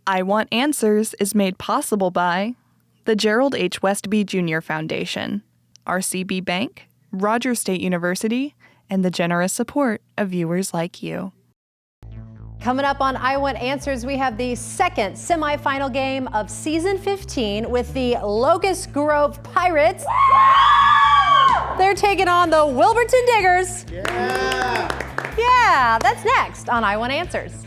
I Want Answers is made possible by the Gerald H. Westby Jr. Foundation, RCB Bank, Rogers State University, and the generous support of viewers like you. Coming up on I Want Answers, we have the second semifinal game of Season 15 with the Locust Grove Pirates. They're taking on the Wilburton Diggers. Yeah, that's next on I Want Answers.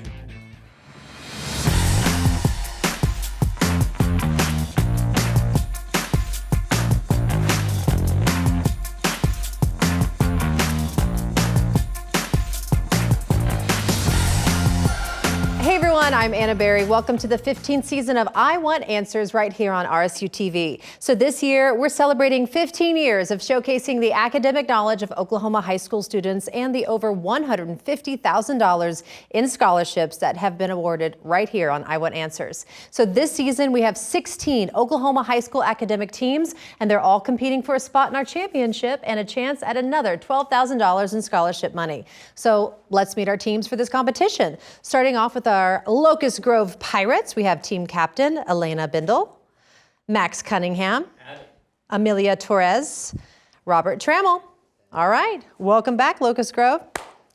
Hey everyone, I'm Anna Berry. Welcome to the 15th season of I Want Answers right here on RSU TV. So this year, we're celebrating 15 years of showcasing the academic knowledge of Oklahoma high school students and the over $150,000 in scholarships that have been awarded right here on I Want Answers. So this season, we have 16 Oklahoma high school academic teams, and they're all competing for a spot in our championship and a chance at another $12,000 in scholarship money. So let's meet our teams for this competition. Starting off with our Locust Grove Pirates, we have team captain Elena Bindle, Max Cunningham, Amelia Torres, Robert Trammell. All right, welcome back, Locust Grove.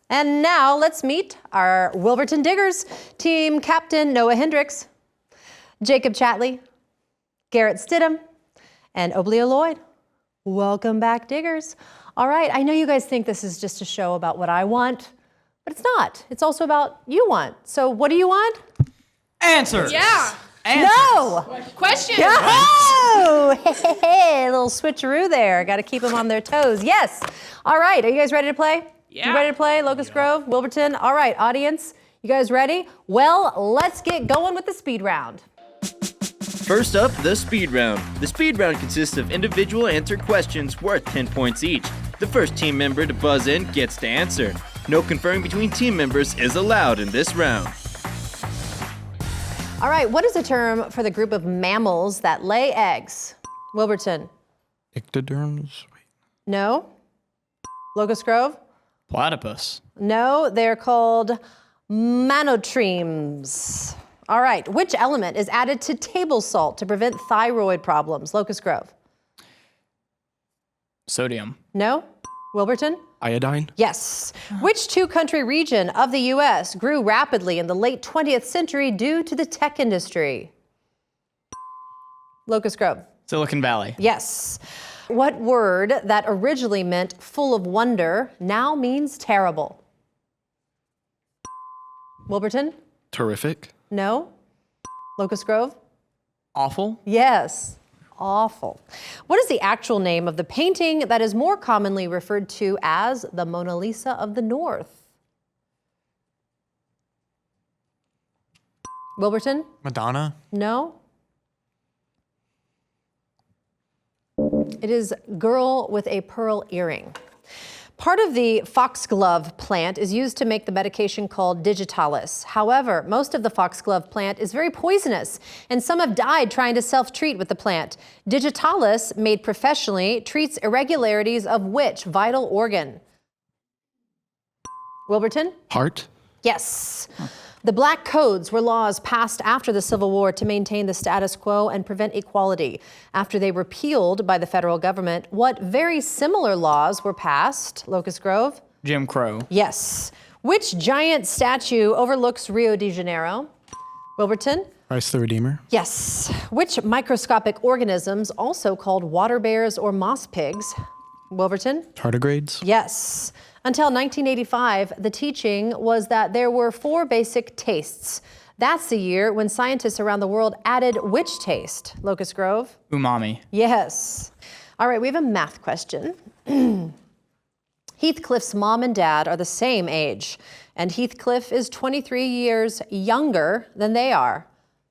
And now let's meet our Wilburton Diggers, team captain Noah Hendricks, Jacob Chatley, Garrett Stidham, and Oblia Lloyd. Welcome back, Diggers. All right, I know you guys think this is just a show about what I want, but it's not. It's also about you want. So what do you want? Answers. Yeah. Answers. No. Questions. Oh, hey, a little switcheroo there. Got to keep them on their toes. Yes. All right. Are you guys ready to play? Yeah. You ready to play? Locust Grove, Wilburton. All right, audience. You guys ready? Well, let's get going with the speed round. First up, the speed round. The speed round consists of individual answer questions worth 10 points each. The first team member to buzz in gets to answer. No conferring between team members is allowed in this round. All right, what is a term for the group of mammals that lay eggs? Wilburton. Ectoderms. No. Locust Grove? Platypus. No, they're called monotremes. All right, which element is added to table salt to prevent thyroid problems? Locust Grove. Sodium. No. Wilburton? Iodine. Yes. Which two-country region of the U.S. grew rapidly in the late 20th century due to the tech industry? Locust Grove. Silicon Valley. Yes. What word that originally meant full of wonder now means terrible? Wilburton? Terrific. No. Locust Grove? Awful. Yes. Awful. What is the actual name of the painting that is more commonly referred to as the Mona Lisa of the North? Wilburton? Madonna. No. It is Girl with a Pearl Earring. Part of the foxglove plant is used to make the medication called digitalis. However, most of the foxglove plant is very poisonous, and some have died trying to self-treat with the plant. Digitalis, made professionally, treats irregularities of which vital organ? Wilburton? Heart. Yes. The Black Codes were laws passed after the Civil War to maintain the status quo and prevent equality. After they were repealed by the federal government, what very similar laws were passed? Locust Grove? Jim Crow. Yes. Which giant statue overlooks Rio de Janeiro? Wilburton? Christ the Redeemer. Yes. Which microscopic organisms, also called water bears or moss pigs? Wilburton? Tardigrades. Yes. Until 1985, the teaching was that there were 4 basic tastes. That's the year when scientists around the world added which taste? Locust Grove? Umami. Yes. All right, we have a math question. Heathcliff's mom and dad are the same age, and Heathcliff is 23 years younger than they are.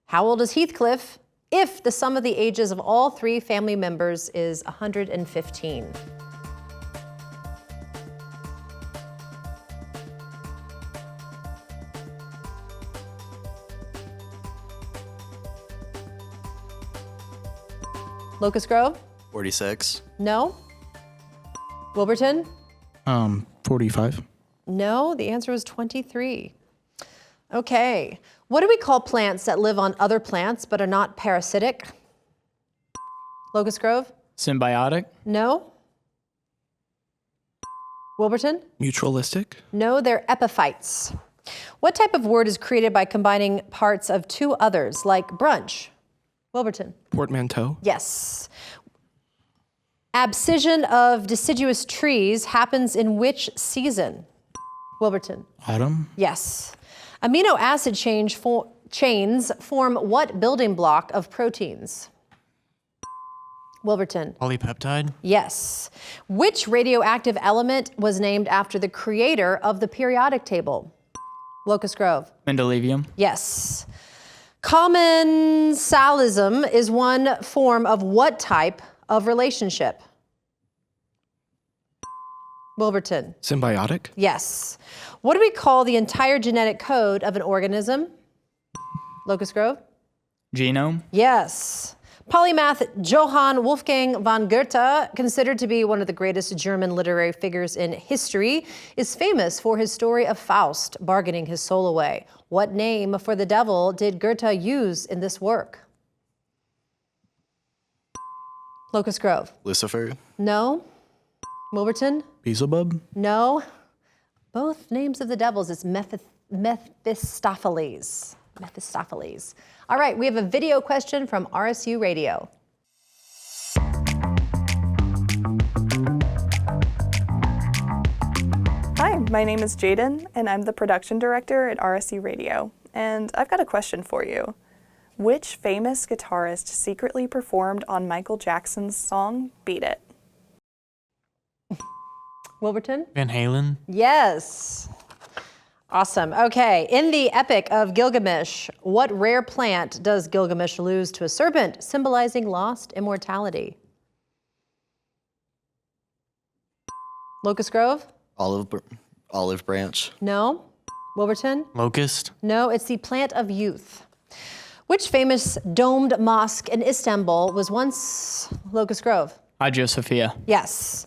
How old is Heathcliff if the sum of the ages of all 3 family members is 115? Locust Grove? 46. No. Wilburton? 45. No, the answer was 23. Okay. What do we call plants that live on other plants but are not parasitic? Locust Grove? Symbiotic. No. Wilburton? Mutualistic. No, they're epiphytes. What type of word is created by combining parts of two others, like brunch? Wilburton? Portmanteau. Yes. Abscission of deciduous trees happens in which season? Wilburton? Autumn. Yes. Amino acid chains form what building block of proteins? Wilburton? Polypeptide. Yes. Which radioactive element was named after the creator of the periodic table? Locust Grove? Mendelevium. Yes. Commensalism is one form of what type of relationship? Wilburton? Symbiotic. Yes. What do we call the entire genetic code of an organism? Locust Grove? Genome. Yes. Polymath Johann Wolfgang von Goethe, considered to be one of the greatest German literary figures in history, is famous for his story of Faust bargaining his soul away. What name for the devil did Goethe use in this work? Locust Grove? Lucifer. No. Wilburton? Beelzebub. No. Both names of the devils is Mephistopheles. Mephistopheles. All right, we have a video question from RSU Radio. Hi, my name is Jaden, and I'm the production director at RSU Radio. And I've got a question for you. Which famous guitarist secretly performed on Michael Jackson's song, Beat It? Wilburton? Van Halen. Yes. Awesome. Okay. In the Epic of Gilgamesh, what rare plant does Gilgamesh lose to a serpent, symbolizing lost immortality? Locust Grove? Olive branch. No. Wilburton? Locust. No, it's the plant of youth. Which famous domed mosque in Istanbul was once Locust Grove? Hagia Sophia. Yes.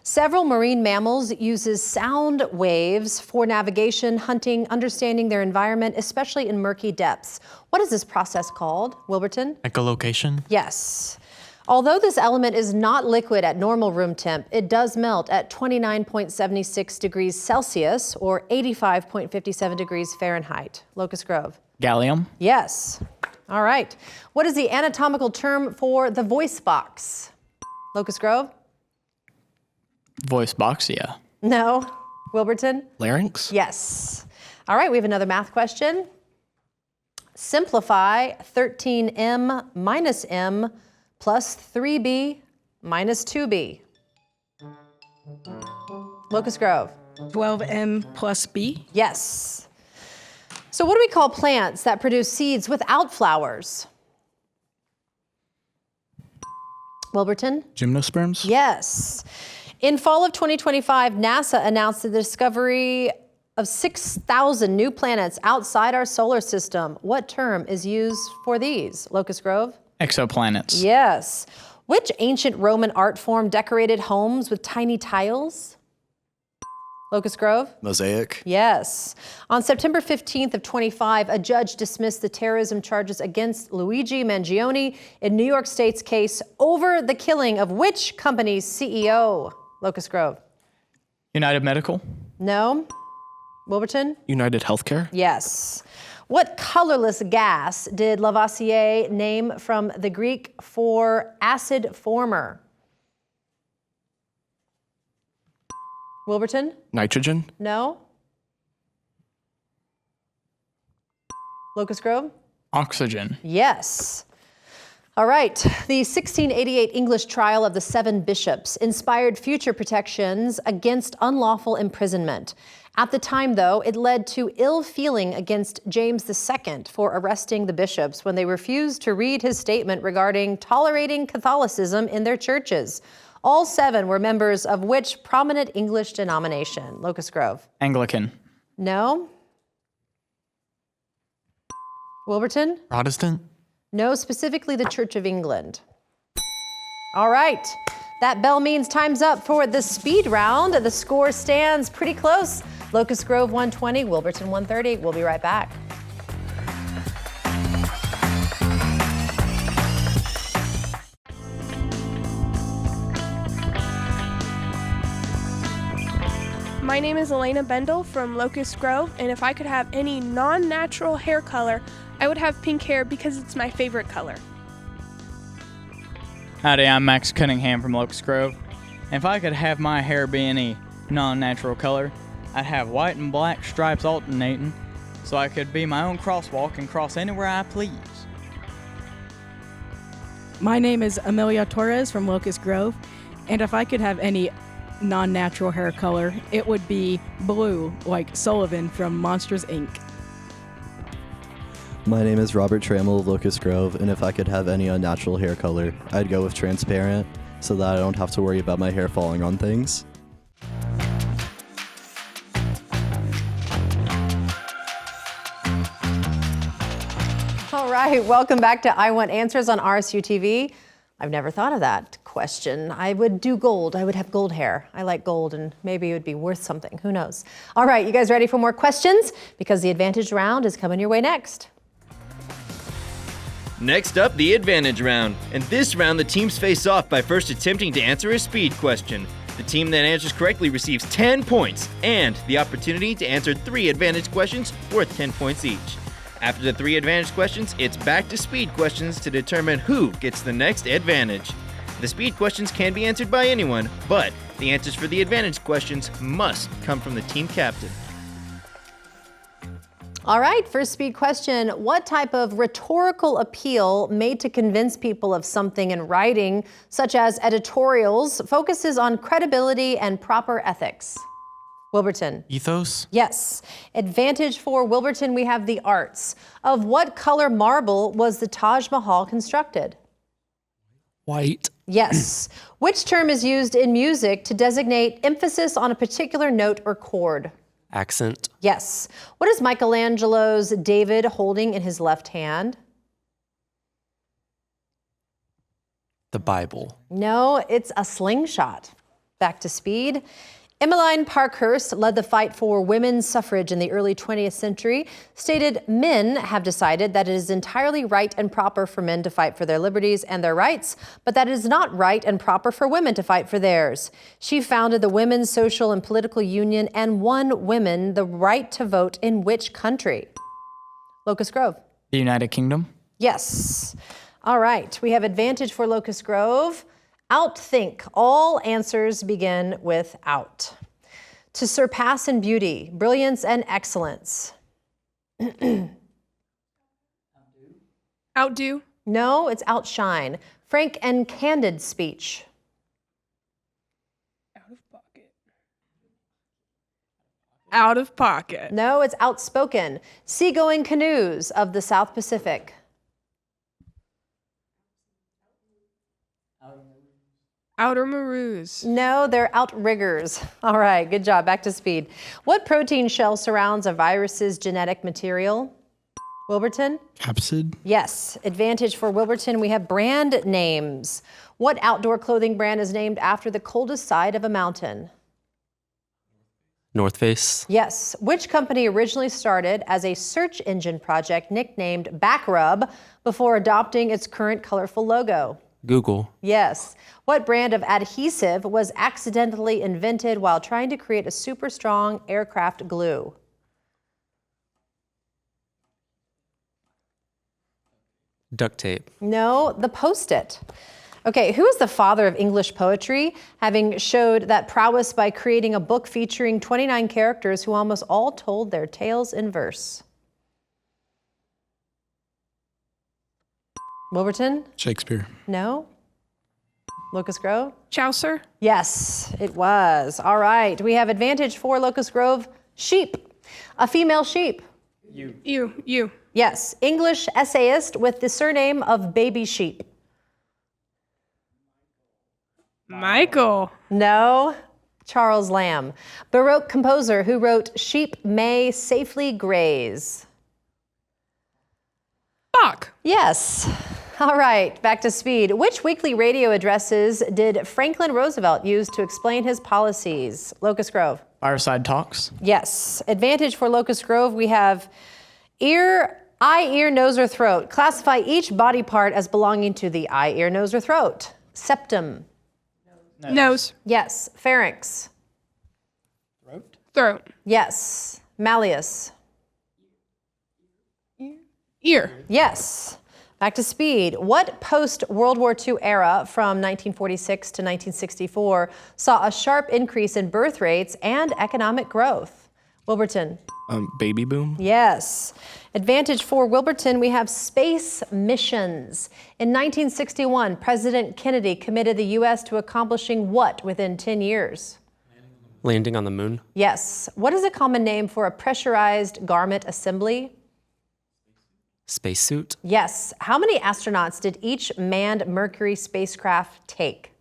Several marine mammals uses sound waves for navigation, hunting, understanding their environment, especially in murky depths. What is this process called, Wilburton? Echolocation. Yes. Although this element is not liquid at normal room temp, it does melt at 29.76 degrees Celsius or 85.57 degrees Fahrenheit. Locust Grove? Gallium. Yes. All right. What is the anatomical term for the voice box? Locust Grove? Voice box, yeah. No. Wilburton? Larynx. Yes. All right, we have another math question. Simplify 13m minus m plus 3b minus 2b. Locust Grove? 12m plus b. Yes. So what do we call plants that produce seeds without flowers? Wilburton? Gymnosperms. Yes. In fall of 2025, NASA announced the discovery of 6,000 new planets outside our solar system. What term is used for these? Locust Grove? Exoplanets. Yes. Which ancient Roman art form decorated homes with tiny tiles? Locust Grove? Mosaic. Yes. On September 15th of 25, a judge dismissed the terrorism charges against Luigi Mangione in New York State's case over the killing of which company's CEO? Locust Grove? United Medical. No. Wilburton? United Healthcare. Yes. What colorless gas did Lavoisier name from the Greek for acid former? Wilburton? Nitrogen. No. Locust Grove? Oxygen. Yes. All right. The 1688 English trial of the 7 bishops inspired future protections against unlawful imprisonment. At the time, though, it led to ill feeling against James II for arresting the bishops when they refused to read his statement regarding tolerating Catholicism in their churches. All 7 were members of which prominent English denomination? Locust Grove? Anglican. No. Wilburton? Protestant. No, specifically the Church of England. All right, that bell means time's up for the speed round. The score stands pretty close. Locust Grove 120, Wilburton 130. We'll be right back. My name is Elena Bendel from Locust Grove, and if I could have any non-natural hair color, I would have pink hair because it's my favorite color. Howdy, I'm Max Cunningham from Locust Grove. And if I could have my hair be any non-natural color, I'd have white and black stripes alternating so I could be my own crosswalk and cross anywhere I please. My name is Amelia Torres from Locust Grove, and if I could have any non-natural hair color, it would be blue, like Sullivan from Monsters, Inc. My name is Robert Trammell of Locust Grove, and if I could have any unnatural hair color, I'd go with transparent so that I don't have to worry about my hair falling on things. All right, welcome back to I Want Answers on RSU TV. I've never thought of that question. I would do gold. I would have gold hair. I like gold, and maybe it would be worth something. Who knows? All right, you guys ready for more questions? Because the advantage round is coming your way next. Next up, the advantage round. In this round, the teams face off by first attempting to answer a speed question. The team that answers correctly receives 10 points and the opportunity to answer 3 advantage questions worth 10 points each. After the 3 advantage questions, it's back to speed questions to determine who gets the next advantage. The speed questions can be answered by anyone, but the answers for the advantage questions must come from the team captain. All right, first speed question. What type of rhetorical appeal made to convince people of something in writing, such as editorials, focuses on credibility and proper ethics? Wilburton. Ethos? Yes. Advantage for Wilburton, we have the arts. Of what color marble was the Taj Mahal constructed? White. Yes. Which term is used in music to designate emphasis on a particular note or chord? Accent. Yes. What is Michelangelo's David holding in his left hand? The Bible. No, it's a slingshot. Back to speed. Emmeline Parkhurst led the fight for women's suffrage in the early 20th century, stated men have decided that it is entirely right and proper for men to fight for their liberties and their rights, but that it is not right and proper for women to fight for theirs. She founded the Women's Social and Political Union and won women the right to vote in which country? Locust Grove. The United Kingdom? Yes. All right, we have advantage for Locust Grove. Outthink. All answers begin with out. To surpass in beauty, brilliance, and excellence. Outdo. No, it's outshine. Frank and candid speech. Out of pocket. Out of pocket. No, it's outspoken. Seagoing canoes of the South Pacific. Outer maroons. No, they're outriggers. All right, good job. Back to speed. What protein shell surrounds a virus's genetic material? Wilburton? Capsid. Yes. Advantage for Wilburton, we have brand names. What outdoor clothing brand is named after the coldest side of a mountain? North Face. Yes. Which company originally started as a search engine project nicknamed Backrub before adopting its current colorful logo? Google. Yes. What brand of adhesive was accidentally invented while trying to create a super strong aircraft glue? Duct tape. No, the Post-it. Okay, who is the father of English poetry, having showed that prowess by creating a book featuring 29 characters who almost all told their tales in verse? Wilburton? Shakespeare. No. Locust Grove? Chaucer. Yes, it was. All right, we have advantage for Locust Grove. Sheep. A female sheep. You. Yes, English essayist with the surname of Baby Sheep. Michael. No. Charles Lamb. Baroque composer who wrote Sheep May Safely Graze. Bach. Yes. All right, back to speed. Which weekly radio addresses did Franklin Roosevelt use to explain his policies? Locust Grove. Fireside Talks? Yes. Advantage for Locust Grove, we have eye, ear, nose, or throat. Classify each body part as belonging to the eye, ear, nose, or throat. Septum. Nose. Yes. Pharynx. Throat. Yes. Malleus. Ear. Yes. Back to speed. What post-World War II era from 1946 to 1964 saw a sharp increase in birth rates and economic growth? Wilburton. Baby boom. Yes. Advantage for Wilburton, we have space missions. In 1961, President Kennedy committed the U.S. to accomplishing what within 10 years? Landing on the moon. Yes. What is a common name for a pressurized garment assembly? Spacesuit. Yes. How many astronauts did each manned Mercury spacecraft take?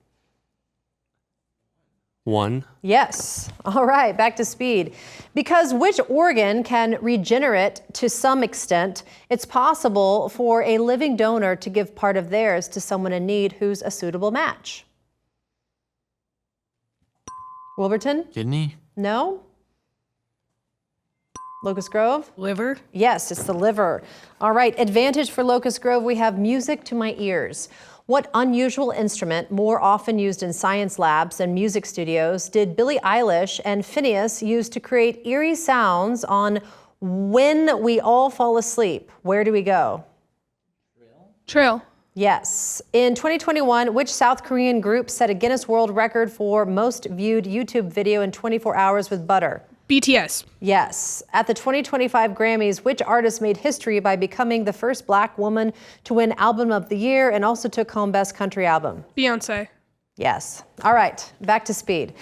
1. Yes. All right, back to speed. Because which organ can regenerate to some extent, it's possible for a living donor to give part of theirs to someone in need who's a suitable match. Wilburton? Kidney. No? Locust Grove? Liver. Yes, it's the liver. All right, advantage for Locust Grove, we have music to my ears. What unusual instrument, more often used in science labs and music studios, did Billie Eilish and Phineas use to create eerie sounds on When We All Fall Asleep? Where do we go? Trail. Yes. In 2021, which South Korean group set a Guinness World Record for most viewed YouTube video in 24 hours with butter? BTS. Yes. At the 2025 Grammys, which artist made history by becoming the first Black woman to win Album of the Year and also took home Best Country Album? Beyonce. Yes. All right, back to speed.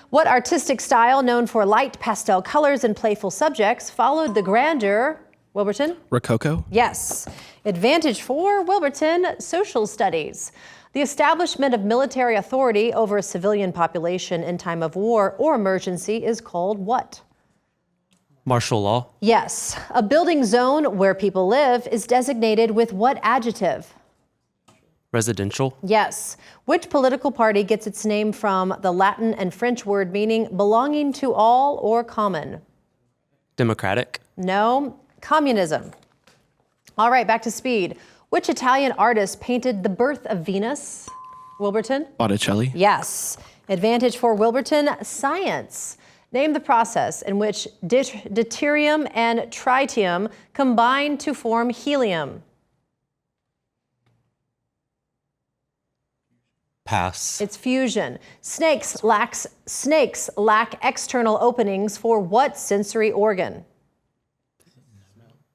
What artistic style, known for light pastel colors and playful subjects, followed the grandeur? Wilburton? Rococo. Yes. Advantage for Wilburton, social studies. The establishment of military authority over a civilian population in time of war or emergency is called what? Martial law. Yes. A building zone where people live is designated with what adjective? Residential. Yes. Which political party gets its name from the Latin and French word meaning belonging to all or common? Democratic. No. Communism. All right, back to speed. Which Italian artist painted The Birth of Venus? Wilburton? Botticelli. Yes. Advantage for Wilburton, science. Name the process in which deuterium and tritium combine to form helium. Pass. It's fusion. Snakes lack external openings for what sensory organ?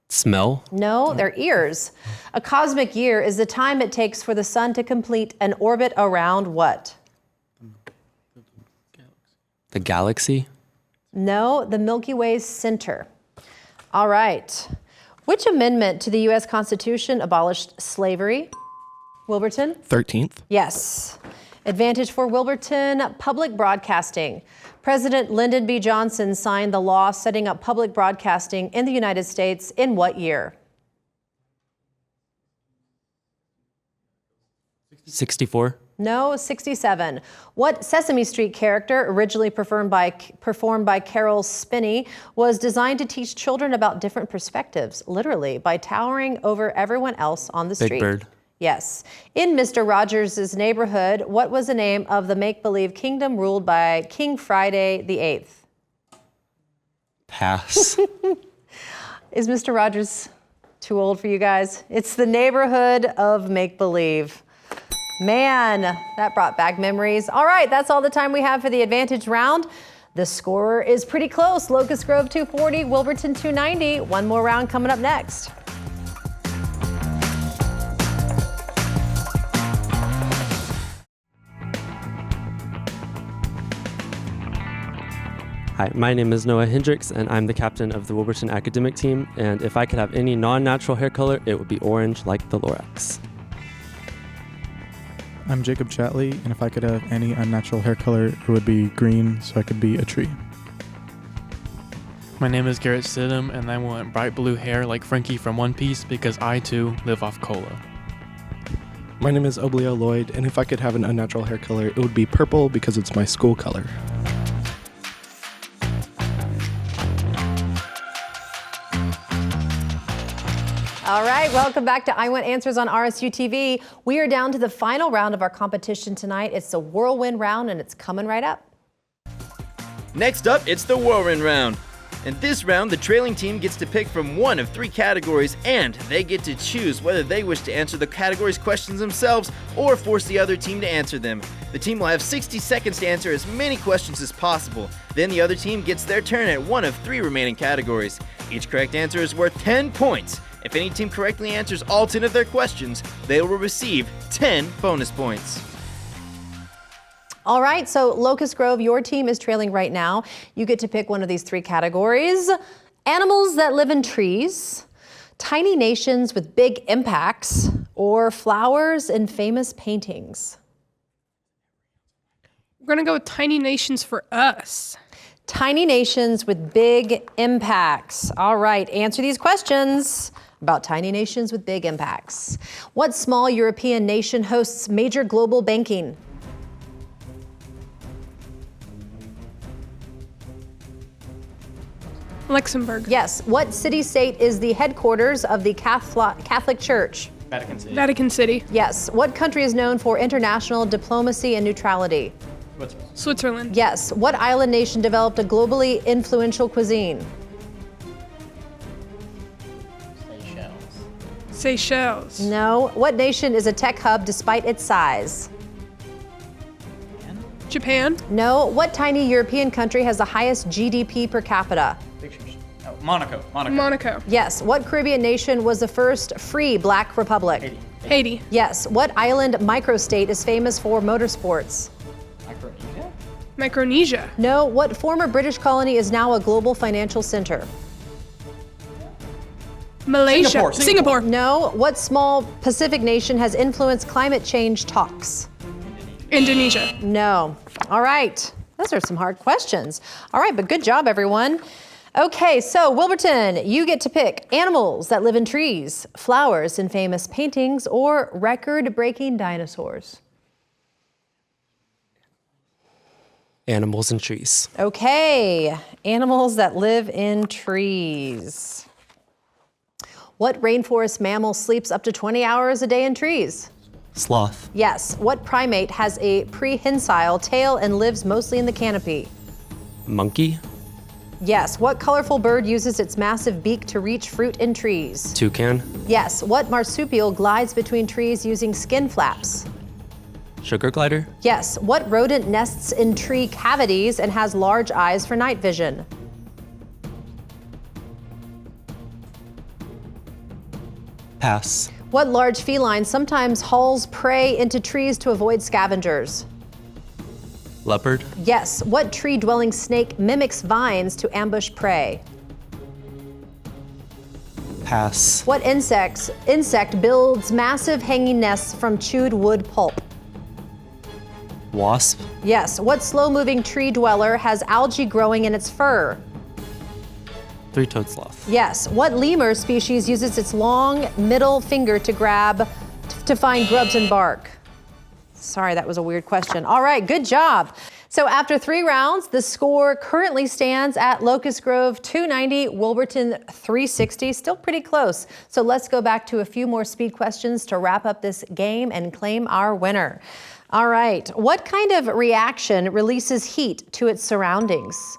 Smell. No, they're ears. A cosmic year is the time it takes for the sun to complete an orbit around what? The galaxy. No, the Milky Way's center. All right. Which amendment to the U.S. Constitution abolished slavery? Wilburton? 13th. Yes. Advantage for Wilburton, public broadcasting. President Lyndon B. Johnson signed the law setting up public broadcasting in the United States in what year? 64. No, 67. What Sesame Street character, originally performed by Carol Spinney, was designed to teach children about different perspectives, literally, by towering over everyone else on the street? Big Bird. Yes. In Mr. Rogers' Neighborhood, what was the name of the make-believe kingdom ruled by King Friday the 8th? Pass. Is Mr. Rogers too old for you guys? It's the neighborhood of make-believe. Man, that brought back memories. All right, that's all the time we have for the advantage round. The score is pretty close. Locust Grove 240, Wilburton 290. One more round coming up next. Hi, my name is Noah Hendricks, and I'm the captain of the Wilburton academic team. And if I could have any non-natural hair color, it would be orange, like the Lorax. I'm Jacob Chatley, and if I could have any unnatural hair color, it would be green, so I could be a tree. My name is Garrett Stidham, and I want bright blue hair like Frankie from One Piece because I, too, live off cola. My name is Oblio Lloyd, and if I could have an unnatural hair color, it would be purple because it's my school color. All right, welcome back to I Want Answers on RSU TV. We are down to the final round of our competition tonight. It's the whirlwind round, and it's coming right up. Next up, it's the whirlwind round. In this round, the trailing team gets to pick from one of 3 categories, and they get to choose whether they wish to answer the category's questions themselves or force the other team to answer them. The team will have 60 seconds to answer as many questions as possible. Then the other team gets their turn at one of 3 remaining categories. Each correct answer is worth 10 points. If any team correctly answers all 10 of their questions, they will receive 10 bonus points. All right, so Locust Grove, your team is trailing right now. You get to pick one of these 3 categories. Animals that live in trees, tiny nations with big impacts, or flowers in famous paintings. We're going to go with tiny nations for us. Tiny nations with big impacts. All right, answer these questions about tiny nations with big impacts. What small European nation hosts major global banking? Luxembourg. Yes. What city-state is the headquarters of the Catholic Church? Vatican City. Vatican City. Yes. What country is known for international diplomacy and neutrality? Switzerland. Yes. What island nation developed a globally influential cuisine? Seychelles. No. What nation is a tech hub despite its size? Japan. No. What tiny European country has the highest GDP per capita? Monaco. Monaco. Yes. What Caribbean nation was the first free black republic? Haiti. Yes. What island microstate is famous for motorsports? Micronesia. No. What former British colony is now a global financial center? Malaysia. Singapore. No. What small Pacific nation has influenced climate change talks? Indonesia. No. All right. Those are some hard questions. All right, but good job, everyone. Okay, so Wilburton, you get to pick animals that live in trees, flowers in famous paintings, or record-breaking dinosaurs. Animals and trees. Okay, animals that live in trees. What rainforest mammal sleeps up to 20 hours a day in trees? Sloth. Yes. What primate has a prehensile tail and lives mostly in the canopy? Monkey. Yes. What colorful bird uses its massive beak to reach fruit in trees? Toucan. Yes. What marsupial glides between trees using skin flaps? Sugar glider. Yes. What rodent nests in tree cavities and has large eyes for night vision? Pass. What large feline sometimes hauls prey into trees to avoid scavengers? Leopard. Yes. What tree-dwelling snake mimics vines to ambush prey? Pass. What insect builds massive hanging nests from chewed wood pulp? Wasp. Yes. What slow-moving tree dweller has algae growing in its fur? Three-toed sloth. Yes. What lemur species uses its long middle finger to find grubs and bark? Sorry, that was a weird question. All right, good job. So after 3 rounds, the score currently stands at Locust Grove 290, Wilburton 360, still pretty close. So let's go back to a few more speed questions to wrap up this game and claim our winner. All right, what kind of reaction releases heat to its surroundings?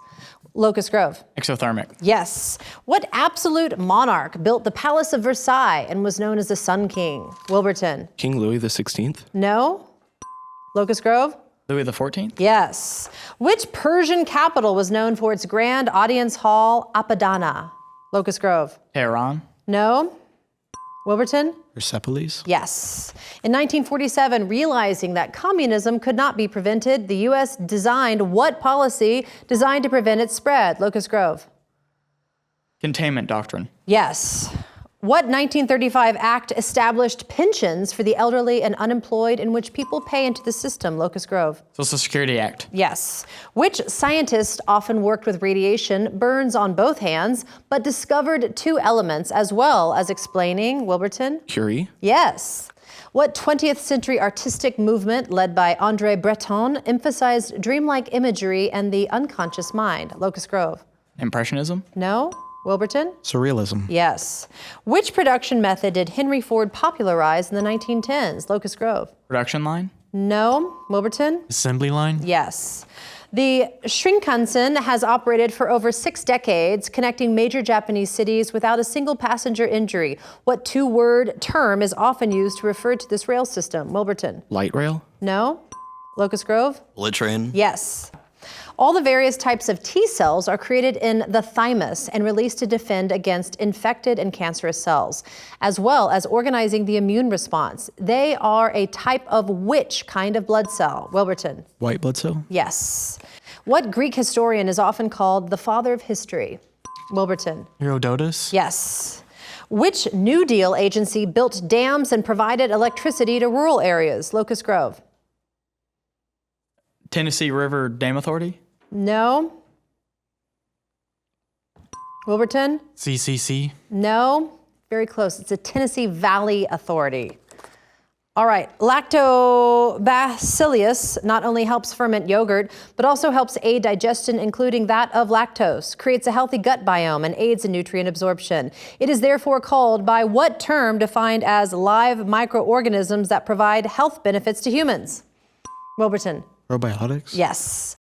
Locust Grove. Exothermic. Yes. What absolute monarch built the Palace of Versailles and was known as the Sun King? Wilburton. King Louis XVI. No? Locust Grove? Louis XIV. Yes. Which Persian capital was known for its grand audience hall, Apadana? Locust Grove. Tehran. No? Wilburton? Persepolis. Yes. In 1947, realizing that communism could not be prevented, the U.S. designed what policy designed to prevent its spread? Locust Grove. Containment doctrine. Yes. What 1935 act established pensions for the elderly and unemployed in which people pay into the system? Locust Grove. Social Security Act. Yes. Which scientist often worked with radiation, burns on both hands, but discovered 2 elements as well as explaining? Wilburton? Curie. Yes. What 20th century artistic movement led by André Breton emphasized dreamlike imagery and the unconscious mind? Locust Grove. Impressionism. No? Wilburton? Surrealism. Yes. Which production method did Henry Ford popularize in the 1910s? Locust Grove. Production line. No. Wilburton? Assembly line. Yes. The Shinkansen has operated for over 6 decades, connecting major Japanese cities without a single passenger injury. What two-word term is often used to refer to this rail system? Wilburton. Light rail? No. Locust Grove? Bullet train? Yes. All the various types of T cells are created in the thymus and released to defend against infected and cancerous cells, as well as organizing the immune response. They are a type of which kind of blood cell? Wilburton. White blood cell? Yes. What Greek historian is often called the father of history? Wilburton. Herodotus? Yes. Which New Deal agency built dams and provided electricity to rural areas? Locust Grove. Tennessee River Dam Authority? No. Wilburton? CCC? No. Very close. It's the Tennessee Valley Authority. All right. Lactobacillus not only helps ferment yogurt, but also helps aid digestion, including that of lactose, creates a healthy gut biome, and aids in nutrient absorption. It is therefore called by what term defined as live microorganisms that provide health benefits to humans? Wilburton. Probiotics? Yes.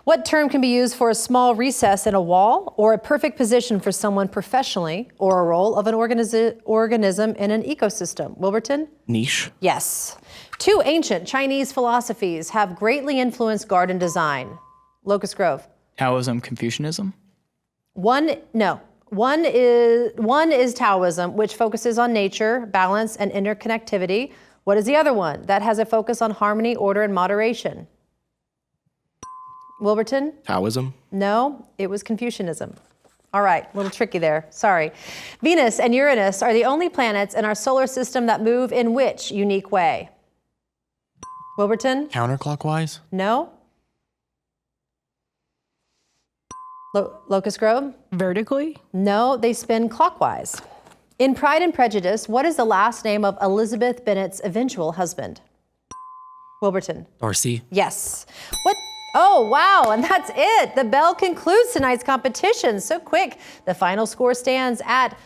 What term can be used for a small recess in a wall or a perfect position for someone professionally or a role of an organism in an ecosystem? Wilburton? Niche? Yes. 2 ancient Chinese philosophies have greatly influenced garden design. Locust Grove. Taoism, Confucianism? One is Taoism, which focuses on nature, balance, and interconnectivity. What is the other one? That has a focus on harmony, order, and moderation. Wilburton? Taoism? No, it was Confucianism. All right, a little tricky there, sorry. Venus and Uranus are the only planets in our solar system that move in which unique way? Wilburton? Counterclockwise? No. Locust Grove? Vertically? No, they spin clockwise. In Pride and Prejudice, what is the last name of Elizabeth Bennet's eventual husband? Wilburton? Darcy? Yes. What? Oh, wow, and that's it. The bell concludes tonight's competition. So quick, the final score stands at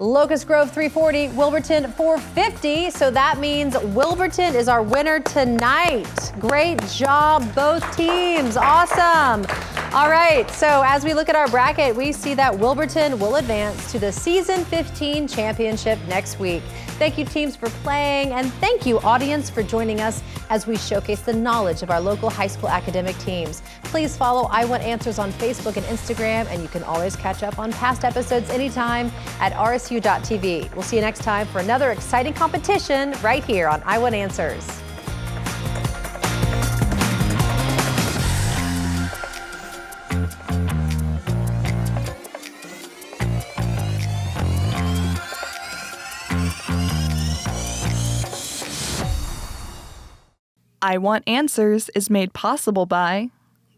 Locust Grove 340, Wilburton 450. So that means Wilburton is our winner tonight. Great job, both teams. Awesome. All right, so as we look at our bracket, we see that Wilburton will advance to the Season 15 championship next week. Thank you, teams, for playing, and thank you, audience, for joining us as we showcase the knowledge of our local high school academic teams. Please follow I Want Answers on Facebook and Instagram, and you can always catch up on past episodes anytime at rsu.tv. We'll see you next time for another exciting competition right here on I Want Answers. I Want Answers is made possible by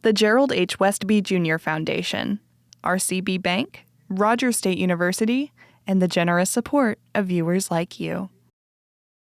the Gerald H. Westby Jr. Foundation, RCB Bank, Rogers State University, and the generous support of viewers like you.